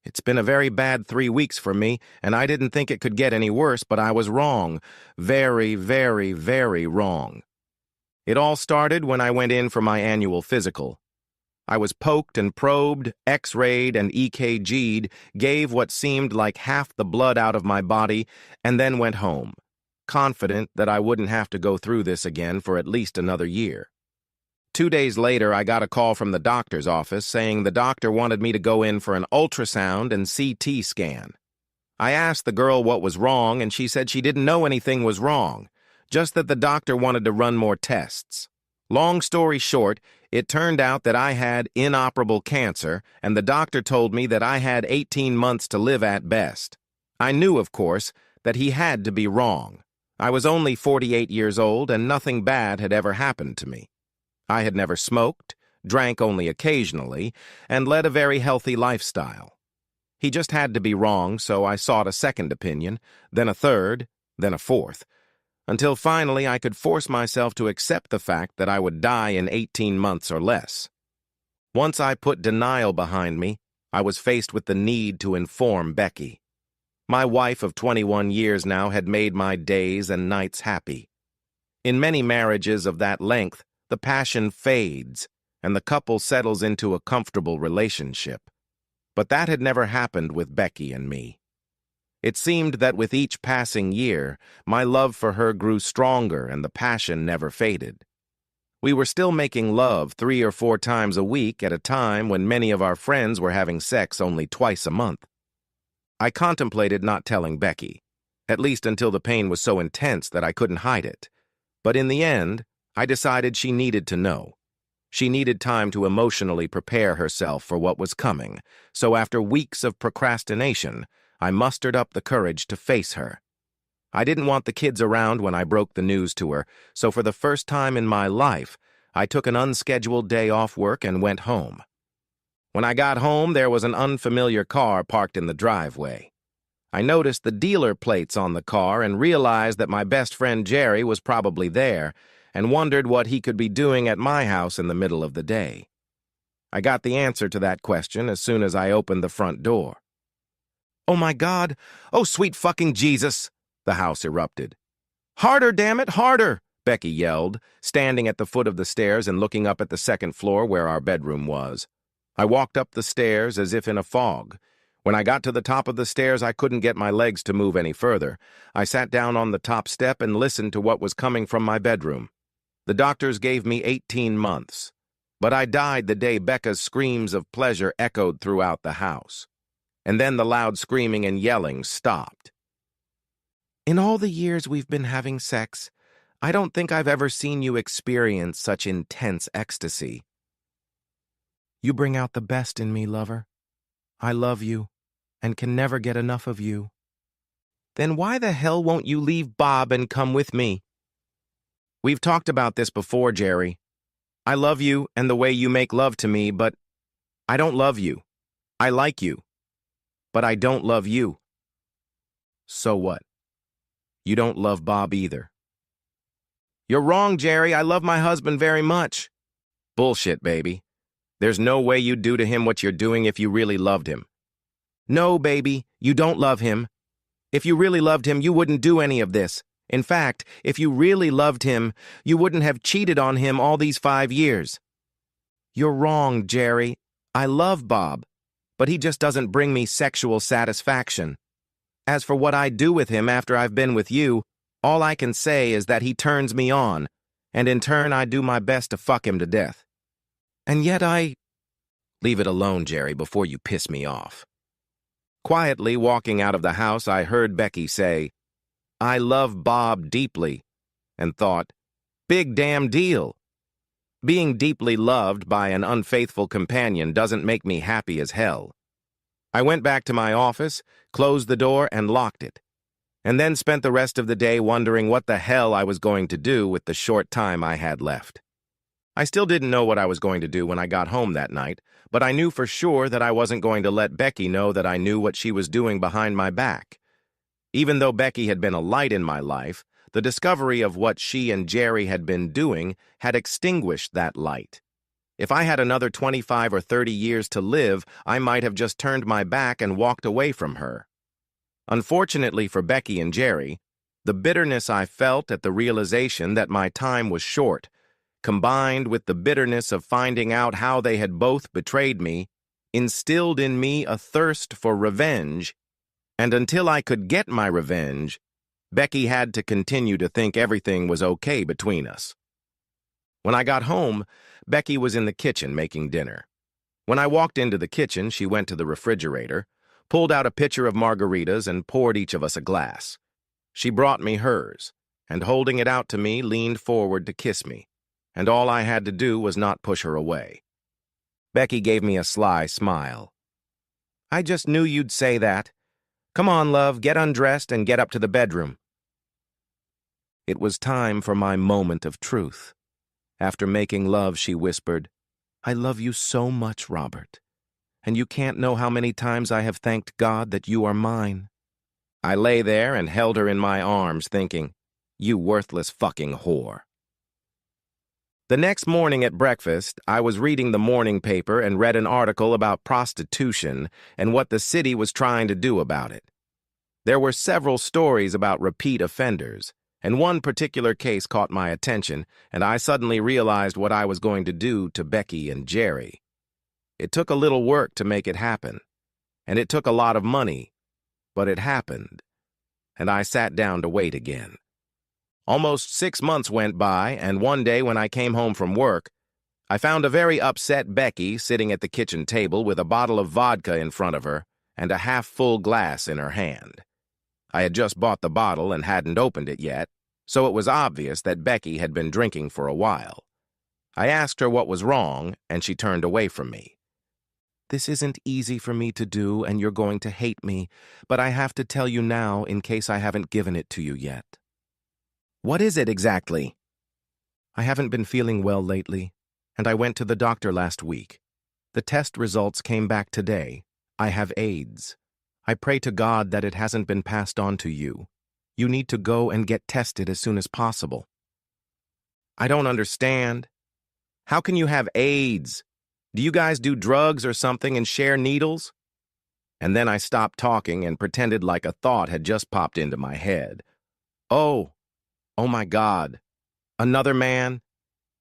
It's been a very bad 3 weeks for me, and I didn't think it could get any worse, but I was wrong. Very, very, very wrong. It all started when I went in for my annual physical. I was poked and probed, x-rayed and EKG'd, gave what seemed like half the blood out of my body, and then went home, confident that I wouldn't have to go through this again for at least another year. 2 days later, I got a call from the doctor's office saying the doctor wanted me to go in for an ultrasound and CT scan. I asked the girl what was wrong, and she said she didn't know anything was wrong, just that the doctor wanted to run more tests. Long story short, it turned out that I had inoperable cancer, and the doctor told me that I had 18 months to live at best. I knew, of course, that he had to be wrong. I was only 48 years old, and nothing bad had ever happened to me. I had never smoked, drank only occasionally, and led a very healthy lifestyle. He just had to be wrong, so I sought a second opinion, then a third, then a fourth, until finally I could force myself to accept the fact that I would die in 18 months or less. Once I put denial behind me, I was faced with the need to inform Becky. My wife of 21 years now had made my days and nights happy. In many marriages of that length, the passion fades, and the couple settles into a comfortable relationship. But that had never happened with Becky and me. It seemed that with each passing year, my love for her grew stronger and the passion never faded. We were still making love 3 or 4 times a week at a time when many of our friends were having sex only twice a month. I contemplated not telling Becky, at least until the pain was so intense that I couldn't hide it. But in the end, I decided she needed to know. She needed time to emotionally prepare herself for what was coming, so after weeks of procrastination, I mustered up the courage to face her. I didn't want the kids around when I broke the news to her, so for the first time in my life, I took an unscheduled day off work and went home. When I got home, there was an unfamiliar car parked in the driveway. I noticed the dealer plates on the car and realized that my best friend Jerry was probably there, and wondered what he could be doing at my house in the middle of the day. I got the answer to that question as soon as I opened the front door. "Oh my God! Oh sweet fucking Jesus!" the house erupted. "Harder, damn it, harder!" Becky yelled, standing at the foot of the stairs and looking up at the second floor where our bedroom was. I walked up the stairs as if in a fog. When I got to the top of the stairs, I couldn't get my legs to move any further. I sat down on the top step and listened to what was coming from my bedroom. The doctors gave me 18 months, but I died the day Becca's screams of pleasure echoed throughout the house. And then the loud screaming and yelling stopped. "In all the years we've been having sex, I don't think I've ever seen you experience such intense ecstasy. You bring out the best in me, lover. I love you, and can never get enough of you. Then why the hell won't you leave Bob and come with me? We've talked about this before, Jerry. I love you and the way you make love to me, but I don't love you. I like you, but I don't love you." "So what? You don't love Bob either." "You're wrong, Jerry. I love my husband very much." "Bullshit, baby. There's no way you'd do to him what you're doing if you really loved him." "No, baby, you don't love him. If you really loved him, you wouldn't do any of this. In fact, if you really loved him, you wouldn't have cheated on him all these 5 years. "You're wrong, Jerry. I love Bob, but he just doesn't bring me sexual satisfaction. As for what I do with him after I've been with you, all I can say is that he turns me on, and in turn I do my best to fuck him to death. And yet Leave it alone, Jerry, before you piss me off." Quietly walking out of the house, I heard Becky say, "I love Bob deeply," and thought, big damn deal. Being deeply loved by an unfaithful companion doesn't make me happy as hell. I went back to my office, closed the door, and locked it, and then spent the rest of the day wondering what the hell I was going to do with the short time I had left. I still didn't know what I was going to do when I got home that night, but I knew for sure that I wasn't going to let Becky know that I knew what she was doing behind my back. Even though Becky had been a light in my life, the discovery of what she and Jerry had been doing had extinguished that light. If I had another 25 or 30 years to live, I might have just turned my back and walked away from her. Unfortunately for Becky and Jerry, the bitterness I felt at the realization that my time was short, combined with the bitterness of finding out how they had both betrayed me, instilled in me a thirst for revenge, and until I could get my revenge, Becky had to continue to think everything was okay between us. When I got home, Becky was in the kitchen making dinner. When I walked into the kitchen, she went to the refrigerator, pulled out a pitcher of margaritas, and poured each of us a glass. She brought me hers, and holding it out to me, leaned forward to kiss me, and all I had to do was not push her away. Becky gave me a sly smile. "I just knew you'd say that. Come on, love, get undressed and get up to the bedroom." It was time for my moment of truth. After making love, she whispered, "I love you so much, Robert, and you can't know how many times I have thanked God that you are mine." I lay there and held her in my arms, thinking, "You worthless fucking whore." The next morning at breakfast, I was reading the morning paper and read an article about prostitution and what the city was trying to do about it. There were several stories about repeat offenders, and one particular case caught my attention, and I suddenly realized what I was going to do to Becky and Jerry. It took a little work to make it happen, and it took a lot of money, but it happened, and I sat down to wait again. Almost 6 months went by, and one day when I came home from work, I found a very upset Becky sitting at the kitchen table with a bottle of vodka in front of her and a half-full glass in her hand. I had just bought the bottle and hadn't opened it yet, so it was obvious that Becky had been drinking for a while. I asked her what was wrong, and she turned away from me. "This isn't easy for me to do, and you're going to hate me, but I have to tell you now in case I haven't given it to you yet." "What is it exactly?" "I haven't been feeling well lately, and I went to the doctor last week. The test results came back today. I have AIDS. I pray to God that it hasn't been passed on to you. You need to go and get tested as soon as possible." "I don't understand. How can you have AIDS? Do you guys do drugs or something and share needles?" And then I stopped talking and pretended like a thought had just popped into my head. Oh my God. Another man?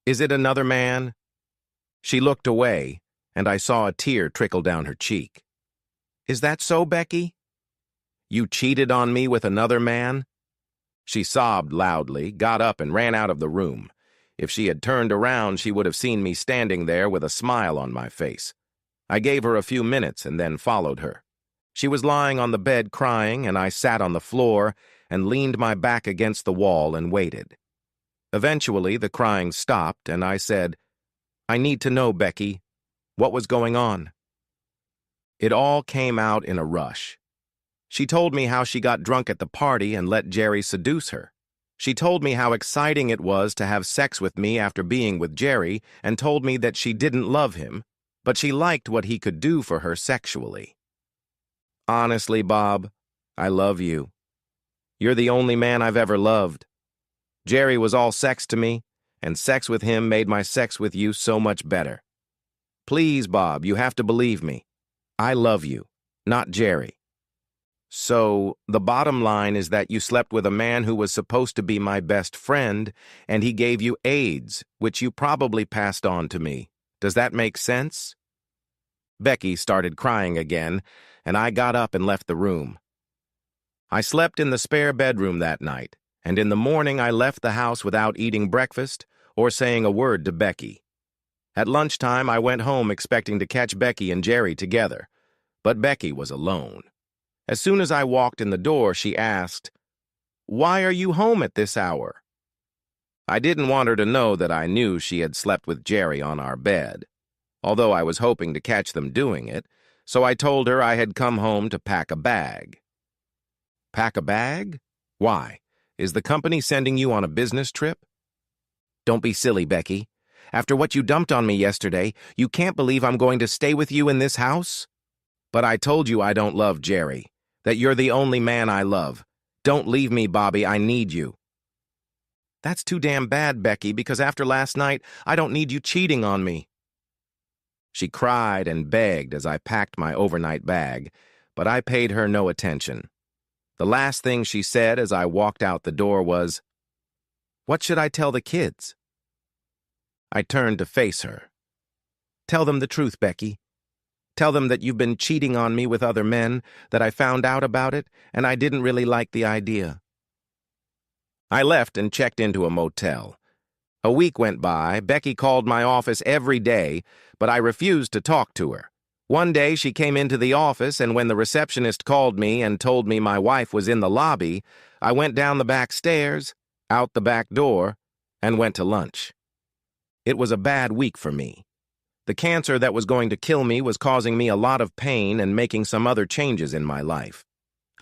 Is it another man?" She looked away, and I saw a tear trickle down her cheek. "Is that so, Becky? You cheated on me with another man?" She sobbed loudly, got up, and ran out of the room. If she had turned around, she would have seen me standing there with a smile on my face. I gave her a few minutes and then followed her. She was lying on the bed crying, and I sat on the floor and leaned my back against the wall and waited. Eventually, the crying stopped, and I said, "I need to know, Becky, what was going on?" It all came out in a rush. She told me how she got drunk at the party and let Jerry seduce her. She told me how exciting it was to have sex with me after being with Jerry, and told me that she didn't love him, but she liked what he could do for her sexually. Honestly, Bob, I love you. You're the only man I've ever loved. Jerry was all sex to me, and sex with him made my sex with you so much better. Please, Bob, you have to believe me. I love you, not Jerry. So, the bottom line is that you slept with a man who was supposed to be my best friend, and he gave you AIDS, which you probably passed on to me. Does that make sense? Becky started crying again, and I got up and left the room. I slept in the spare bedroom that night, and in the morning I left the house without eating breakfast or saying a word to Becky. At lunchtime, I went home expecting to catch Becky and Jerry together, but Becky was alone. As soon as I walked in the door, she asked, "Why are you home at this hour?" I didn't want her to know that I knew she had slept with Jerry on our bed, although I was hoping to catch them doing it, so I told her I had come home to pack a bag. Pack a bag? Why? Is the company sending you on a business trip? Don't be silly, Becky. After what you dumped on me yesterday, you can't believe I'm going to stay with you in this house? But I told you I don't love Jerry, that you're the only man I love. Don't leave me, Bobby, I need you. That's too damn bad, Becky, because after last night, I don't need you cheating on me. She cried and begged as I packed my overnight bag, but I paid her no attention. The last thing she said as I walked out the door was, "What should I tell the kids?" I turned to face her. "Tell them the truth, Becky. Tell them that you've been cheating on me with other men, that I found out about it, and I didn't really like the idea." I left and checked into a motel. A week went by. Becky called my office every day, but I refused to talk to her. One day she came into the office, and when the receptionist called me and told me my wife was in the lobby, I went down the back stairs, out the back door, and went to lunch. It was a bad week for me. The cancer that was going to kill me was causing me a lot of pain and making some other changes in my life.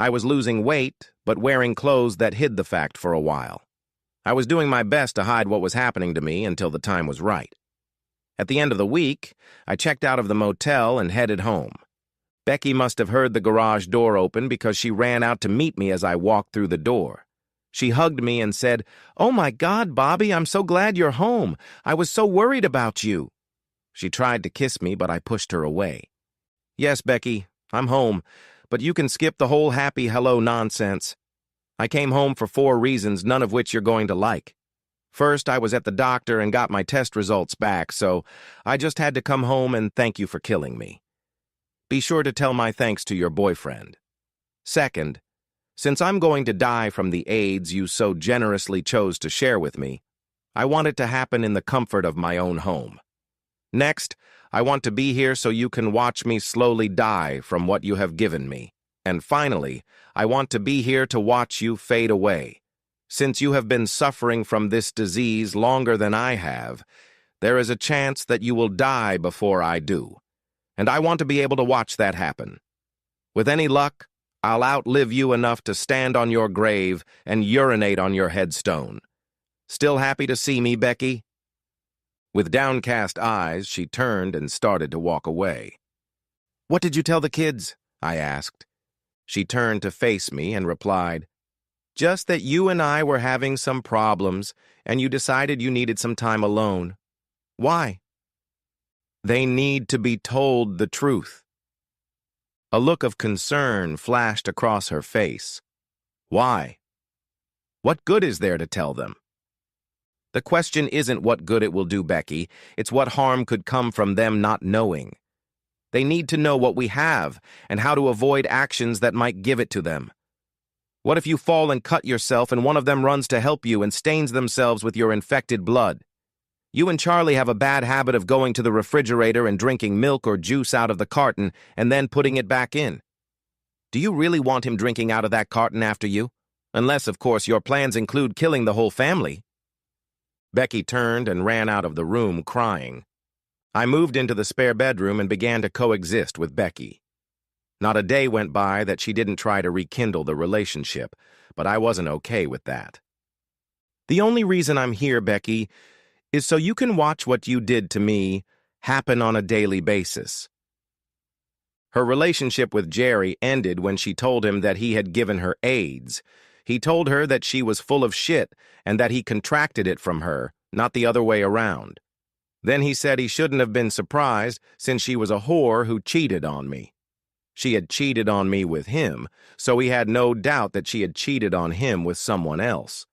I was losing weight, but wearing clothes that hid the fact for a while. I was doing my best to hide what was happening to me until the time was right. At the end of the week, I checked out of the motel and headed home. Becky must have heard the garage door open because she ran out to meet me as I walked through the door. She hugged me and said, "Oh my God, Bobby, I'm so glad you're home. I was so worried about you." She tried to kiss me, but I pushed her away. "Yes, Becky, I'm home, but you can skip the whole happy hello nonsense. I came home for 4 reasons, none of which you're going to like. First, I was at the doctor and got my test results back, so I just had to come home and thank you for killing me. Be sure to tell my thanks to your boyfriend. Second, since I'm going to die from the AIDS you so generously chose to share with me, I want it to happen in the comfort of my own home. Next, I want to be here so you can watch me slowly die from what you have given me. And finally, I want to be here to watch you fade away. Since you have been suffering from this disease longer than I have, there is a chance that you will die before I do. And I want to be able to watch that happen. With any luck, I'll outlive you enough to stand on your grave and urinate on your headstone. Still happy to see me, Becky?" With downcast eyes, she turned and started to walk away. "What did you tell the kids?" I asked. She turned to face me and replied, "Just that you and I were having some problems, and you decided you needed some time alone. Why?" "They need to be told the truth." A look of concern flashed across her face. "Why? What good is there to tell them?" "The question isn't what good it will do, Becky. It's what harm could come from them not knowing. They need to know what we have and how to avoid actions that might give it to them. What if you fall and cut yourself and one of them runs to help you and stains themselves with your infected blood? You and Charlie have a bad habit of going to the refrigerator and drinking milk or juice out of the carton and then putting it back in. Do you really want him drinking out of that carton after you? Unless, of course, your plans include killing the whole family." Becky turned and ran out of the room crying. I moved into the spare bedroom and began to coexist with Becky. Not a day went by that she didn't try to rekindle the relationship, but I wasn't okay with that. "The only reason I'm here, Becky, is so you can watch what you did to me happen on a daily basis." Her relationship with Jerry ended when she told him that he had given her AIDS. He told her that she was full of shit and that he contracted it from her, not the other way around. Then he said he shouldn't have been surprised since she was a whore who cheated on me. She had cheated on me with him, so he had no doubt that she had cheated on him with someone else.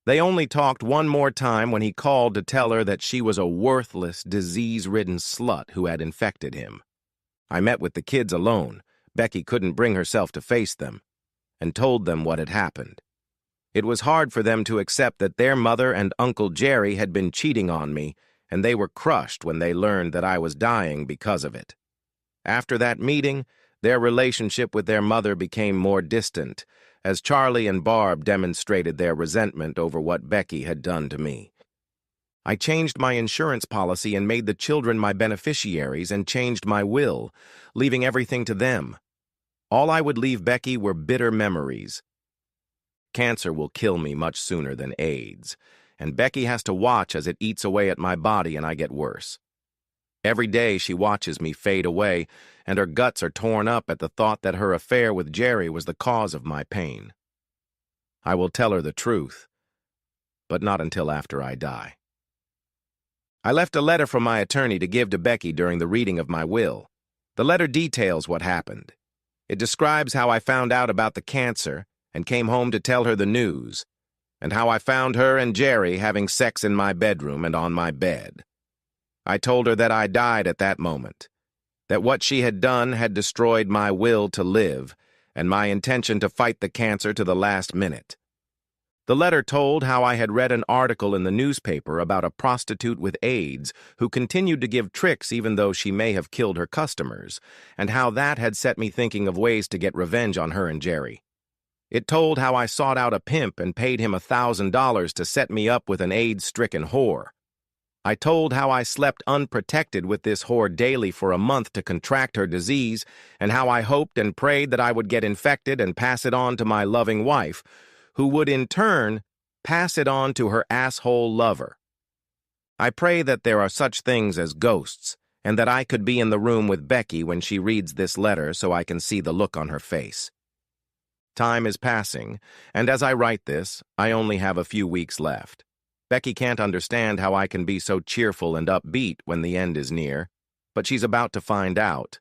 They only talked one more time when he called to tell her that she was a worthless, disease-ridden slut who had infected him. I met with the kids alone. Becky couldn't bring herself to face them, and told them what had happened. It was hard for them to accept that their mother and Uncle Jerry had been cheating on me, and they were crushed when they learned that I was dying because of it. After that meeting, their relationship with their mother became more distant, as Charlie and Barb demonstrated their resentment over what Becky had done to me. I changed my insurance policy and made the children my beneficiaries and changed my will, leaving everything to them. All I would leave Becky were bitter memories. Cancer will kill me much sooner than AIDS, and Becky has to watch as it eats away at my body and I get worse. Every day she watches me fade away, and her guts are torn up at the thought that her affair with Jerry was the cause of my pain. I will tell her the truth, but not until after I die. I left a letter from my attorney to give to Becky during the reading of my will. The letter details what happened. It describes how I found out about the cancer and came home to tell her the news, and how I found her and Jerry having sex in my bedroom and on my bed. I told her that I died at that moment, that what she had done had destroyed my will to live and my intention to fight the cancer to the last minute. The letter told how I had read an article in the newspaper about a prostitute with AIDS who continued to give tricks even though she may have killed her customers, and how that had set me thinking of ways to get revenge on her and Jerry. It told how I sought out a pimp and paid him $1,000 to set me up with an AIDS-stricken whore. I told how I slept unprotected with this whore daily for a month to contract her disease, and how I hoped and prayed that I would get infected and pass it on to my loving wife, who would in turn pass it on to her asshole lover. I pray that there are such things as ghosts, and that I could be in the room with Becky when she reads this letter so I can see the look on her face. Time is passing, and as I write this, I only have a few weeks left. Becky can't understand how I can be so cheerful and upbeat when the end is near, but she's about to find out,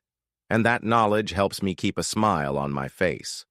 and that knowledge helps me keep a smile on my face.